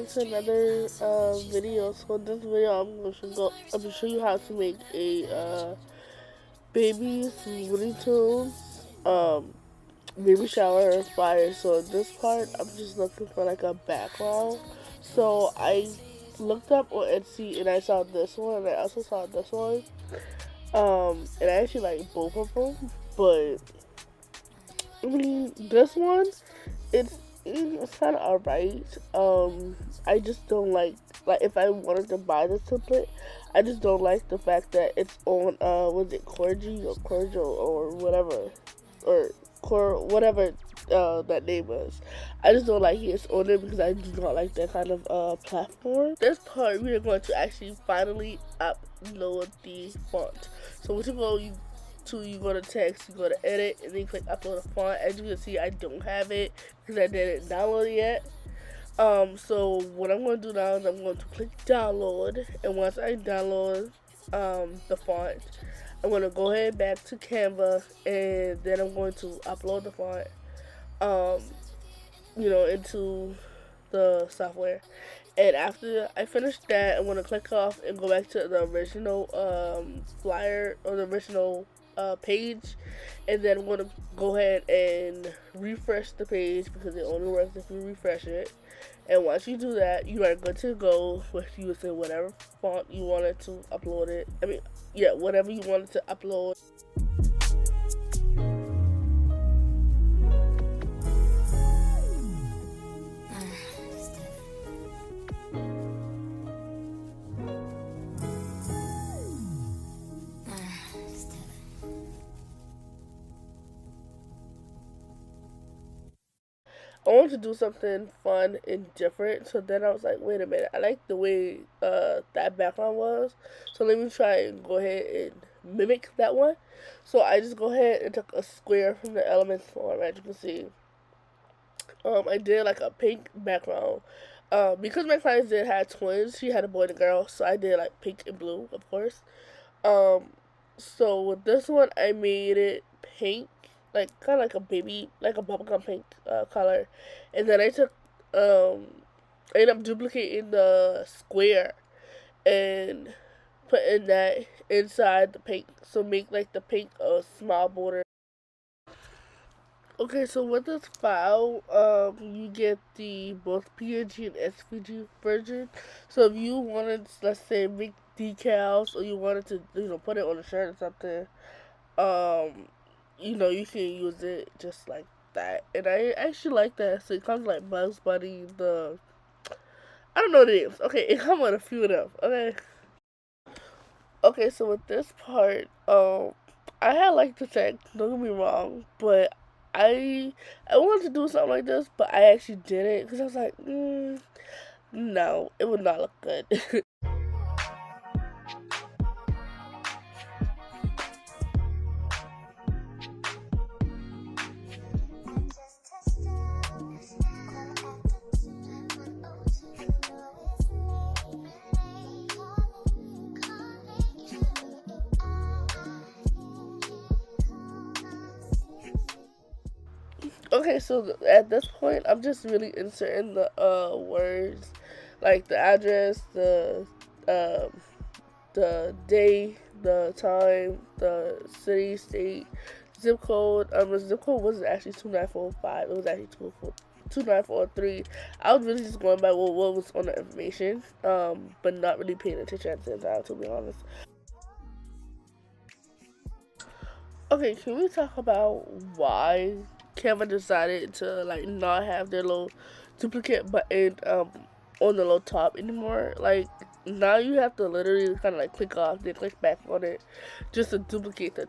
back to another video. So in this video, I'm gonna show you how to make a baby's Looney Tunes baby shower fire. So in this part, I'm just looking for like a background. So I looked up on Etsy and I saw this one, and I also saw this one. And I actually like both of them, but I mean this one, it's it's kind of alright. I just don't like if I wanted to buy this template, I just don't like the fact that it's on was it Corgi or Cordial or whatever, or whatever that name is. I just don't like it's on it because I do not like that kind of platform. This part we are going to actually finally upload the font. So what you go to text, you go to edit, and then you click upload a font. As you can see, I don't have it because I didn't download it yet. So what I'm going to do now is I'm going to click download, and once I download the font, I'm going to go ahead back to Canva, and then I'm going to upload the font into the software. And after I finish that, I'm going to click off and go back to the original flyer or the original page, and then I'm going to go ahead and refresh the page because it only works if you refresh it. And once you do that, you are good to go with using whatever font you wanted to upload it. Whatever you wanted to upload. I wanted to do something fun and different, so then I was like, wait a minute, I like the way that background was, so let me try and go ahead and mimic that one. So I just go ahead and took a square from the elements form, as you can see. I did like a pink background. Because my clients did have twins, she had a boy and a girl, so I did like pink and blue, of course. So with this one, I made it pink, like kind of like a baby, like a bubblegum pink color, and then I ended up duplicating the square and putting that inside the pink, so make like the pink a small border. Okay, so with this file, you get the both PNG and SVG version. So if you wanted, let's say, make decals, or you wanted to, put it on a shirt or something, you can use it just like that. And I actually like that. So it comes like Bugs Bunny, I don't know the names. Okay, it comes with a few of them. Okay. Okay, so with this part, I had like the text, don't get me wrong, but I wanted to do something like this, but I actually didn't because I was like, no, it would not look good. Okay, so at this point, I'm just really inserting the words, like the address, the day, the time, the city, state, zip code. The zip code wasn't actually 29405. It was actually 29403. I was really just going by what was on the information, but not really paying attention at the time, to be honest. Okay, can we talk about why Canva decided to like not have their little duplicate button on the little top anymore? Like now you have to literally kind of like click off, then click back on it just to duplicate the